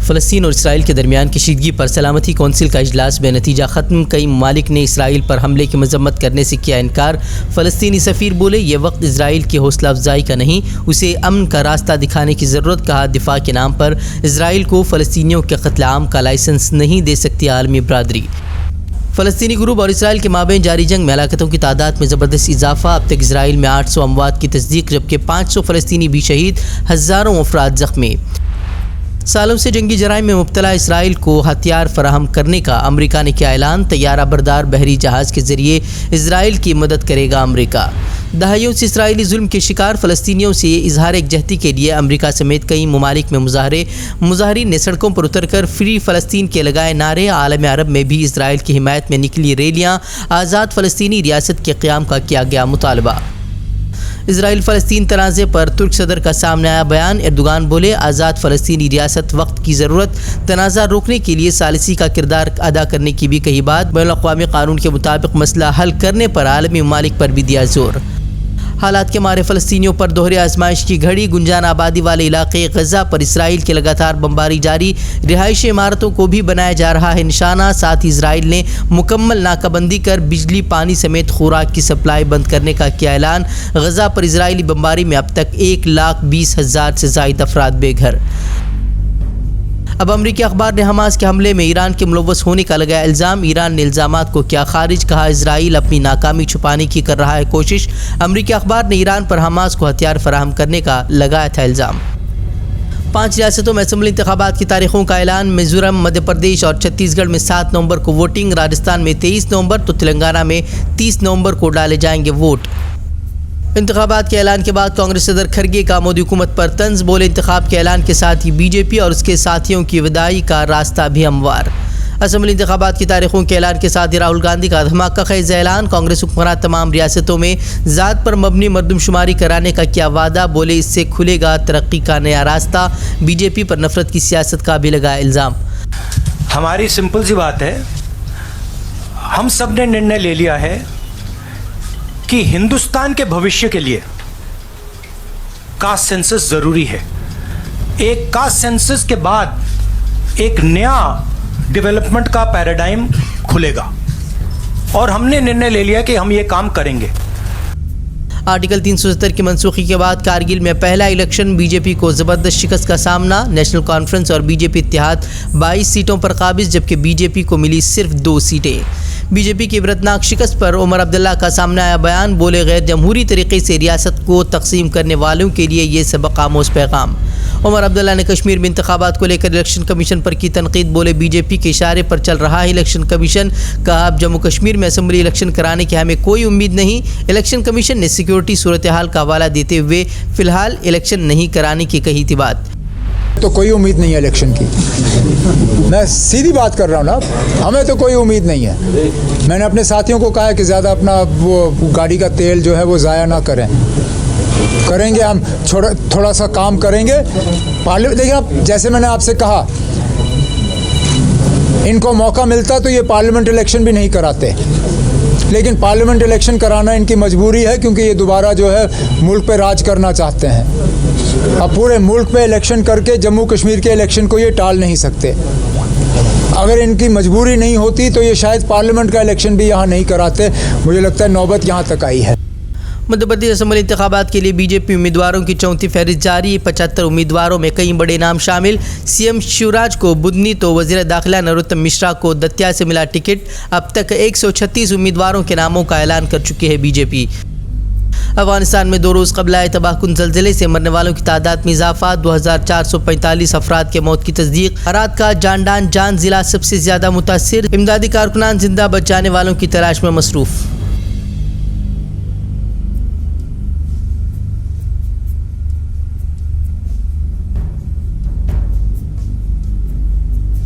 फ़लस्तीन और इसराइल के दरमियान कशीदगी पर सलामती कौंसिल का इजलास बेनतीजा ख़त्म। कई ममालिक ने इसराइल पर हमले की मजम्मत करने से किया इनकार। फ़लस्तीनी सफ़ीर बोले ये वक्त इसराइल की हौसला अफजाई का नहीं, उसे अमन का रास्ता दिखाने की ज़रूरत। कहा दिफा के नाम पर इसराइल को फ़लस्तीनियों के कत्ल-ए-आम का लाइसेंस नहीं दे सकती आलमी बरादरी। फ़लस्तीनी ग्रुप और इसराइल के माबेन जारी जंग में हलाकतों की तादाद में ज़बरदस्त इजाफा। अब तक इसराइल में 800 अमवात की तस्दीक, जबकि 500 फ़लस्तीनी भी शहीद, हज़ारों अफराद ज़ख्मी। सालों से जंगी जराइम में मुब्तला इसराइल को हथियार फराहम करने का अमरीका ने किया ऐलान। तैयारा बरदार बहरी जहाज़ के ज़रिए इसराइल की मदद करेगा अमरीका। दहाइयों से इसराइली जुल्म के शिकार फ़लस्तीनियों से इजहार एकजहती के लिए अमरीका समेत कई ममालिक में मुजाहरीन ने सड़कों पर उतर कर फ्री फ़लस्तीन के लगाए नारे। आलम अरब में भी इसराइल की हिमायत में निकली रैलियाँ। आज़ाद फ़लस्तीनी रियासत के क़याम का किया गया मुतालबा। इसराइल फ़लस्तीन तनाज़े पर तुर्क सदर का सामने आया बयान। एर्दोगान बोले आज़ाद फ़लस्तीनी रियासत वक्त की ज़रूरत, तनाज़ा रोकने के लिए सालिसी का किरदार अदा करने की भी कही बात। बैनुल-अक़वामी क़ानून के मुताबिक मसला हल करने पर आलमी ममालिक पर भी दिया जोर। हालात के मारे फ़लस्तीनियों पर दोहरे आजमाइश की घड़ी। गुंजान आबादी वाले इलाके गज़ा पर इसराइल की लगातार बमबारी जारी। रिहायशी इमारतों को भी बनाया जा रहा है निशाना। साथ ही इसराइल ने मुकम्मल नाकाबंदी कर बिजली, पानी समेत खुराक की सप्लाई बंद करने का किया ऐलान। गज़ा पर इसराइली बमबारी में अब तक 1,20,000 से ज़ायद अफराद बेघर। अब अमरीकी अखबार ने हमास के हमले में ईरान के मुलव्वस होने का लगाया इल्ज़ाम। ईरान ने इल्ज़ामात को किया खारिज। कहा इसराइल अपनी नाकामी छुपाने की कर रहा है कोशिश। अमरीकी अखबार ने ईरान पर हमास को हथियार फराहम करने का लगाया था इल्ज़ाम। 5 रियासतों में असम्बली इंतखाबात की तारीखों का ऐलान। मिजोरम, मध्य प्रदेश और छत्तीसगढ़ में 7 नवंबर को वोटिंग। राजस्थान में 23 नवंबर तो तेलंगाना में 30 नवंबर को डाले जाएंगे वोट। इंतखाबात के ऐलान के बाद कांग्रेस सदर खरगे का मोदी हुकूमत पर तंज। बोले इंतखाब के ऐलान के साथ ही बीजेपी और उसके साथियों की विदाई का रास्ता भी हमवार। असम्बली इंतखाबात की तारीखों के ऐलान के साथ ही राहुल गांधी का धमाका खेज ऐलान। कांग्रेस हुक्मरान तमाम रियासतों में ज़ात पर मबनी मरदमशुमारी कराने का किया वादा। बोले इससे खुलेगा तरक्की का नया रास्ता। बीजेपी पर नफरत की सियासत का भी लगा इल्ज़ाम। हमारी सिंपल सी बात है, हम सब ने निर्णय ले लिया है कि हिंदुस्तान के भविष्य के लिए कास्ट सेंसस जरूरी है। एक कास्ट सेंसस के बाद एक नया डेवलपमेंट का पैराडाइम खुलेगा और हमने निर्णय ले लिया कि हम ये काम करेंगे। आर्टिकल 370 की मनसूखी के बाद कारगिल में पहला इलेक्शन। बीजेपी को ज़बरदस्त शिकस्त का सामना। नेशनल कॉन्फ्रेंस और बीजेपी इत्तेहाद 22 सीटों पर काबिज, जबकि बीजेपी को मिली सिर्फ 2 सीटें। बीजेपी की इबरतनाक शिकस्त पर उमर अब्दुल्ला का सामने आया बयान। बोले गैर जमहूरी तरीके से रियासत को तकसीम करने वालों के लिए ये सबक आमोज़ पैगाम। उमर अब्दुल्ला ने कश्मीर में इंतखाबात को लेकर इलेक्शन कमीशन पर की तनकीद। बोले बीजेपी के इशारे पर चल रहा है इलेक्शन कमीशन। कहा अब जम्मू कश्मीर में असम्बली इलेक्शन कराने की हमें कोई उम्मीद नहीं। इलेक्शन कमीशन ने सिक्योरिटी सूरत हाल का हवाला देते हुए फ़िलहाल इलेक्शन नहीं कराने की कही थी बात। तो कोई उम्मीद नहीं है इलेक्शन की, मैं सीधी बात कर रहा हूँ ना, हमें तो कोई उम्मीद नहीं है। मैंने अपने साथियों को कहा है कि ज़्यादा अपना वो गाड़ी का तेल जो है वो ज़ाया ना करेंगे हम थोड़ा सा काम करेंगे। पार्लियामेंट देखिए, आप जैसे मैंने आपसे कहा, इनको मौका मिलता तो ये पार्लियामेंट इलेक्शन भी नहीं कराते, लेकिन पार्लियामेंट इलेक्शन कराना इनकी मजबूरी है क्योंकि ये दोबारा जो है मुल्क पे राज करना चाहते हैं। अब पूरे मुल्क पे इलेक्शन करके जम्मू कश्मीर के इलेक्शन को ये टाल नहीं सकते। अगर इनकी मजबूरी नहीं होती तो ये शायद पार्लियामेंट का इलेक्शन भी यहाँ नहीं कराते। मुझे लगता है नौबत यहाँ तक आई है। मध्य प्रदेश असम्बली इंतखाबात के लिए बीजेपी उम्मीदवारों की 34 फहरिस्त जारी। 75 उम्मीदवारों में कई बड़े नाम शामिल। सीएम शिवराज को बुधनी तो वज़ीर दाखिला नरोत्तम मिश्रा को दतिया से मिला टिकट। अब तक 136 उम्मीदवारों के नामों का ऐलान कर चुकी है बीजेपी। अफगानिस्तान में 2 रोज़ कबल आए तबाहकुन ज़लज़ले से मरने वालों की तादाद में इजाफा। 2445 अफराद के मौत की तस्दीक। हेरात का जान ज़िला सबसे ज़्यादा मुतासिर। इमदादी कारकुनान जिंदा बच जाने वालों की तलाश में मसरूफ़।